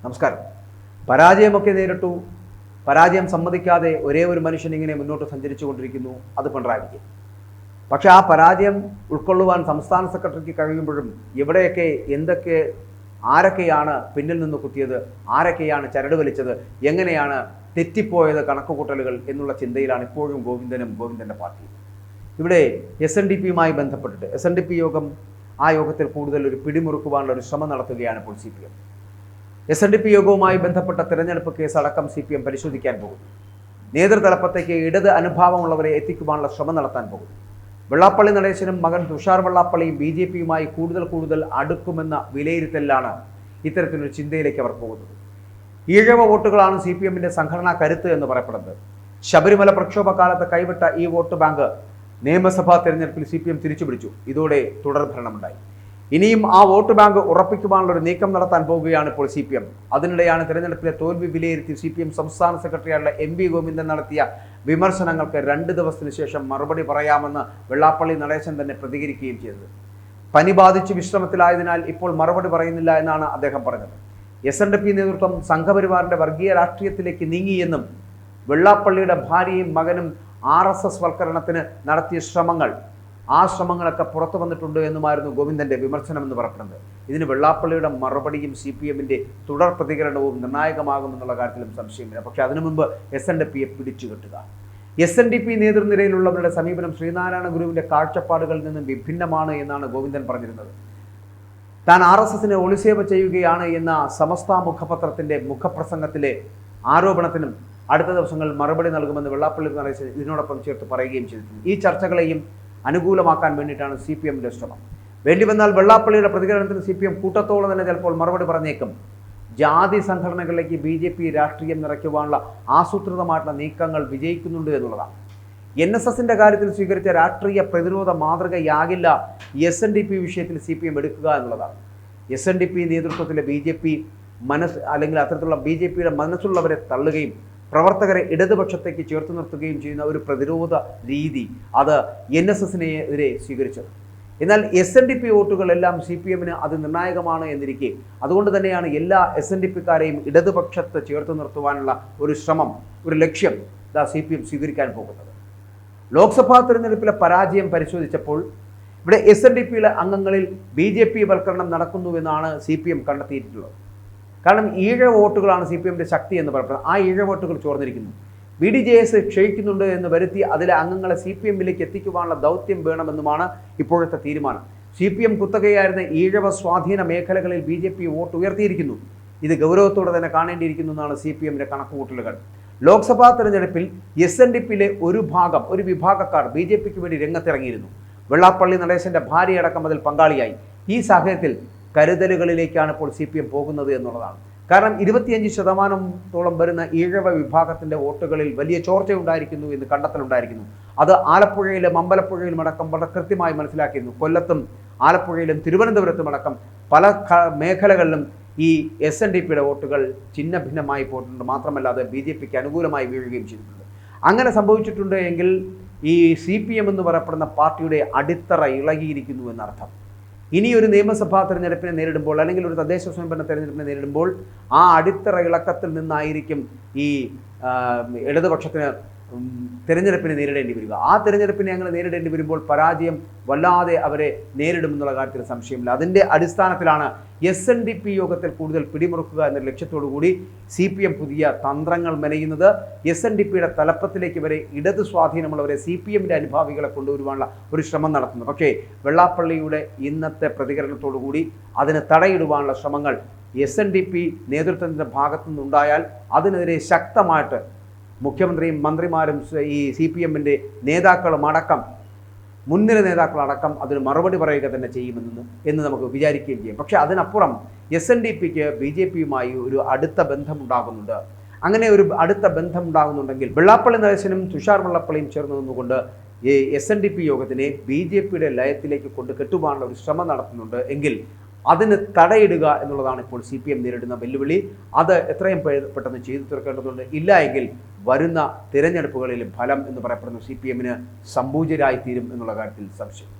നമസ്കാരം. പരാജയമൊക്കെ നേരിട്ടു. പരാജയം സമ്മതിക്കാതെ ഒരേ ഒരു മനുഷ്യൻ ഇങ്ങനെ മുന്നോട്ട് സഞ്ചരിച്ചു കൊണ്ടിരിക്കുന്നു, അത് പിണറായി വിജയൻ. പക്ഷെ ആ പരാജയം ഉൾക്കൊള്ളുവാൻ സംസ്ഥാന സെക്രട്ടറിക്ക് കഴിയുമ്പോഴും എവിടെയൊക്കെ ആരൊക്കെയാണ് പിന്നിൽ നിന്ന് കുത്തിയത്, ആരൊക്കെയാണ് ചരട് വലിച്ചത്, എങ്ങനെയാണ് തെറ്റിപ്പോയത് കണക്കുകൂട്ടലുകൾ എന്നുള്ള ചിന്തയിലാണ് ഇപ്പോഴും ഗോവിന്ദൻ്റെ പാർട്ടിയും. ഇവിടെ SNDPയുമായി ബന്ധപ്പെട്ടിട്ട് SNDP യോഗം, ആ യോഗത്തിൽ കൂടുതൽ ഒരു പിടിമുറുക്കുവാനുള്ള ഒരു ശ്രമം നടത്തുകയാണ് ഇപ്പോൾ CPM. SNDP യോഗവുമായി ബന്ധപ്പെട്ട തെരഞ്ഞെടുപ്പ് കേസ് അടക്കം CPM പരിശോധിക്കാൻ പോകുന്നു. നേതൃതലപ്പത്തേക്ക് ഇടത് അനുഭാവമുള്ളവരെ എത്തിക്കുവാനുള്ള ശ്രമം നടത്താൻ പോകുന്നു. വെള്ളാപ്പള്ളി നടേശനും മകൻ തുഷാർ വെള്ളാപ്പള്ളിയും BJPയുമായി കൂടുതൽ അടുക്കുമെന്ന വിലയിരുത്തലിലാണ് ഇത്തരത്തിലൊരു ചിന്തയിലേക്ക് അവർ പോകുന്നത്. ഈഴവ വോട്ടുകളാണ് CPMന്റെ സംഘടനാ കരുത്ത് എന്ന് പറയപ്പെടുന്നത്. ശബരിമല പ്രക്ഷോഭകാലത്ത് കൈവിട്ട ഈ വോട്ട് ബാങ്ക് നിയമസഭാ തെരഞ്ഞെടുപ്പിൽ CPM തിരിച്ചുപിടിച്ചു. ഇതോടെ തുടർഭരണമുണ്ടായി. ഇനിയും ആ വോട്ട് ബാങ്ക് ഉറപ്പിക്കുവാനുള്ള ഒരു നീക്കം നടത്താൻ പോകുകയാണ് ഇപ്പോൾ CPM. അതിനിടെയാണ് തെരഞ്ഞെടുപ്പിലെ തോൽവി വിലയിരുത്തി CPM സംസ്ഥാന സെക്രട്ടറിയായ MV ഗോവിന്ദൻ നടത്തിയ വിമർശനങ്ങൾക്ക് 2 ദിവസത്തിന് ശേഷം മറുപടി പറയാമെന്ന് വെള്ളാപ്പള്ളി നടേശൻ തന്നെ പ്രതികരിക്കുകയും ചെയ്തത്. പനി ബാധിച്ച് വിശ്രമത്തിലായതിനാൽ ഇപ്പോൾ മറുപടി പറയുന്നില്ല എന്നാണ് അദ്ദേഹം പറഞ്ഞത്. SNDP നേതൃത്വം സംഘപരിവാറിന്റെ വർഗീയ രാഷ്ട്രീയത്തിലേക്ക് നീങ്ങിയെന്നും വെള്ളാപ്പള്ളിയുടെ ഭാര്യയും മകനും RSS വൽക്കരണത്തിന് നടത്തിയ ആ ശ്രമങ്ങളൊക്കെ പുറത്തു വന്നിട്ടുണ്ട് എന്നുമായിരുന്നു ഗോവിന്ദന്റെ വിമർശനം എന്ന് പറയപ്പെടുന്നത്. ഇതിന് വെള്ളാപ്പള്ളിയുടെ മറുപടിയും CPMന്റെ തുടർ പ്രതികരണവും നിർണായകമാകുമെന്നുള്ള കാര്യത്തിലും സംശയമില്ല. പക്ഷേ അതിനു മുമ്പ് SNDPയെ പിടിച്ചുകെട്ടുക. SNDP നേതൃനിരയിലുള്ളവരുടെ സമീപനം ശ്രീനാരായണ ഗുരുവിന്റെ കാഴ്ചപ്പാടുകളിൽ നിന്നും വിഭിന്നമാണ് എന്നാണ് ഗോവിന്ദൻ പറഞ്ഞിരുന്നത്. താൻ RSSനെ ഒളിസേവ ചെയ്യുകയാണ് എന്ന സമസ്ത മുഖപത്രത്തിന്റെ മുഖപ്രസംഗത്തിലെ ആരോപണത്തിനും അടുത്ത ദിവസങ്ങളിൽ മറുപടി നൽകുമെന്ന് വെള്ളാപ്പള്ളി നടേശൻ ഇതിനോടൊപ്പം ചേർത്ത് പറയുകയും ചെയ്തിട്ടുണ്ട്. ഈ ചർച്ചകളെയും അനുകൂലമാക്കാൻ വേണ്ടിയിട്ടാണ് CPMന്റെ ശ്രമം. വേണ്ടിവന്നാൽ വെള്ളാപ്പള്ളിയുടെ പ്രതികരണത്തിന് CPM കൂട്ടത്തോളം തന്നെ ചിലപ്പോൾ മറുപടി പറഞ്ഞേക്കും. ജാതി സംഘടനകളിലേക്ക് BJP രാഷ്ട്രീയം നിറയ്ക്കുവാനുള്ള ആസൂത്രിതമായിട്ടുള്ള നീക്കങ്ങൾ വിജയിക്കുന്നുണ്ട് എന്നുള്ളതാണ്. NSSന്റെ കാര്യത്തിൽ സ്വീകരിച്ച രാഷ്ട്രീയ പ്രതിരോധ മാതൃകയാകില്ല SNDP വിഷയത്തിൽ CPM എടുക്കുക എന്നുള്ളതാണ്. SNDP നേതൃത്വത്തിലെ BJP അല്ലെങ്കിൽ അത്തരത്തിലുള്ള BJPയുടെ മനസ്സുള്ളവരെ തള്ളുകയും പ്രവർത്തകരെ ഇടതുപക്ഷത്തേക്ക് ചേർത്ത് നിർത്തുകയും ചെയ്യുന്ന ഒരു പ്രതിരോധ രീതി, അത് NSSനെതിരെ സ്വീകരിച്ചത്. എന്നാൽ SNDP വോട്ടുകളെല്ലാം CPMന് അത് നിർണായകമാണ് എന്നിരിക്കെ അതുകൊണ്ട് തന്നെയാണ് എല്ലാ SNDPക്കാരെയും ഇടതുപക്ഷത്ത് ചേർത്ത് നിർത്തുവാനുള്ള ഒരു ശ്രമം, ഒരു ലക്ഷ്യം CPM സ്വീകരിക്കാൻ പോകുന്നത്. ലോക്സഭാ തെരഞ്ഞെടുപ്പിലെ പരാജയം പരിശോധിച്ചപ്പോൾ ഇവിടെ SNDPയിലെ അംഗങ്ങളിൽ BJP വൽക്കരണം നടക്കുന്നുവെന്നാണ് CPM കണ്ടെത്തിയിട്ടുള്ളത്. കാരണം ഈഴവ വോട്ടുകളാണ് CPMന്റെ ശക്തി എന്ന് പറയുന്നത്. ആ ഈഴവ വോട്ടുകൾ ചോർന്നിരിക്കുന്നു. BDJS ക്ഷയിക്കുന്നുണ്ട് എന്ന് വരുത്തി അതിലെ അംഗങ്ങളെ CPMലേക്ക് എത്തിക്കുവാനുള്ള ദൗത്യം വേണമെന്നുമാണ് ഇപ്പോഴത്തെ തീരുമാനം. CPM കുത്തകയായിരുന്ന ഈഴവ സ്വാധീന മേഖലകളിൽ BJP വോട്ട് ഉയർത്തിയിരിക്കുന്നു. ഇത് ഗൗരവത്തോടെ തന്നെ കാണേണ്ടിയിരിക്കുന്നു എന്നാണ് CPMന്റെ കണക്കുകൂട്ടലുകൾ. ലോക്സഭാ തെരഞ്ഞെടുപ്പിൽ SNDPയിലെ ഒരു വിഭാഗക്കാർ BJPക്ക് വേണ്ടി രംഗത്തിറങ്ങിയിരുന്നു. വെള്ളാപ്പള്ളി നടേശന്റെ ഭാര്യയടക്കം അതിൽ പങ്കാളിയായി. ഈ സാഹചര്യത്തിൽ കരുതലുകളിലേക്കാണ് ഇപ്പോൾ CPM പോകുന്നത് എന്നുള്ളതാണ്. കാരണം 25% വരുന്ന ഈഴവ വിഭാഗത്തിന്റെ വോട്ടുകളിൽ വലിയ ചോർച്ചയുണ്ടായിരിക്കുന്നു എന്ന് കണ്ടെത്തലുണ്ടായിരിക്കുന്നു. അത് ആലപ്പുഴയിലും അമ്പലപ്പുഴയിലും അടക്കം വളരെ കൃത്യമായി മനസ്സിലാക്കിയിരുന്നു. കൊല്ലത്തും ആലപ്പുഴയിലും തിരുവനന്തപുരത്തും അടക്കം പല മേഖലകളിലും ഈ SNDPയുടെ വോട്ടുകൾ ചിഹ്ന ഭിന്നമായി പോയിട്ടുണ്ട്. മാത്രമല്ല അത് BJPക്ക് അനുകൂലമായി വീഴുകയും ചെയ്തിട്ടുണ്ട്. അങ്ങനെ സംഭവിച്ചിട്ടുണ്ട് എങ്കിൽ ഈ CPM എന്ന് പറയപ്പെടുന്ന പാർട്ടിയുടെ അടിത്തറ ഇളകിയിരിക്കുന്നു എന്നർത്ഥം. ഇനി ഒരു നിയമസഭാ തെരഞ്ഞെടുപ്പിനെ നേരിടുമ്പോൾ അല്ലെങ്കിൽ ഒരു തദ്ദേശ സ്വയംഭരണ തെരഞ്ഞെടുപ്പിനെ നേരിടുമ്പോൾ ആ അടിത്തറ ഇളക്കത്തിൽ നിന്നായിരിക്കും ഈ ഇടതുപക്ഷത്തിന് തെരഞ്ഞെടുപ്പിനെ നേരിടേണ്ടി വരിക. ആ തെരഞ്ഞെടുപ്പിനെ അങ്ങനെ നേരിടേണ്ടി വരുമ്പോൾ പരാജയം വല്ലാതെ അവരെ നേരിടുമെന്നുള്ള കാര്യത്തിൽ സംശയമില്ല. അതിൻ്റെ അടിസ്ഥാനത്തിലാണ് SNDP യോഗത്തിൽ കൂടുതൽ പിടിമുറുക്കുക എന്ന ലക്ഷ്യത്തോടു കൂടി CPM പുതിയ തന്ത്രങ്ങൾ മെനയുന്നത്. SNDPയുടെ തലപ്പത്തിലേക്ക് വരെ ഇടത് സ്വാധീനമുള്ളവരെ CPMന്റെ അനുഭാവികളെ കൊണ്ടുവരുവാനുള്ള ഒരു ശ്രമം നടത്തുന്നു. പക്ഷേ വെള്ളാപ്പള്ളിയുടെ ഇന്നത്തെ പ്രതികരണത്തോടു കൂടി അതിന് തടയിടുവാനുള്ള ശ്രമങ്ങൾ SNDP നേതൃത്വത്തിൻ്റെ ഭാഗത്തു നിന്നുണ്ടായാൽ അതിനെതിരെ ശക്തമായിട്ട് മുഖ്യമന്ത്രിയും മന്ത്രിമാരും ഈ CPMന്റെ നേതാക്കളും അടക്കം, മുൻനിര നേതാക്കളടക്കം അതിന് മറുപടി പറയുക തന്നെ ചെയ്യുമെന്ന് നമുക്ക് വിചാരിക്കുകയും ചെയ്യും. പക്ഷേ അതിനപ്പുറം SNDPക്ക് BJPയുമായി ഒരു അടുത്ത ബന്ധമുണ്ടാകുന്നുണ്ട്. അങ്ങനെ ഒരു അടുത്ത ബന്ധമുണ്ടാകുന്നുണ്ടെങ്കിൽ വെള്ളാപ്പള്ളി നടേശനും തുഷാർ വെള്ളാപ്പള്ളിയും ചേർന്ന് നിന്നുകൊണ്ട് ഈ SNDP യോഗത്തിനെ BJPയുടെ ലയത്തിലേക്ക് കൊണ്ട് കെട്ടുവാനുള്ള ഒരു ശ്രമം നടത്തുന്നുണ്ട് എങ്കിൽ അതിന് തടയിടുക എന്നുള്ളതാണ് ഇപ്പോൾ CPM നേരിടുന്ന വെല്ലുവിളി. അത് എത്രയും പെട്ടെന്ന് ചെയ്തു തീർക്കേണ്ടതുണ്ട്. ഇല്ല എങ്കിൽ വരുന്ന തിരഞ്ഞെടുപ്പുകളിൽ ഫലം എന്ന് പറയപ്പെടുന്ന CPMന് സംഭൂജരായിത്തീരും എന്നുള്ള കാര്യത്തിൽ സംശയം.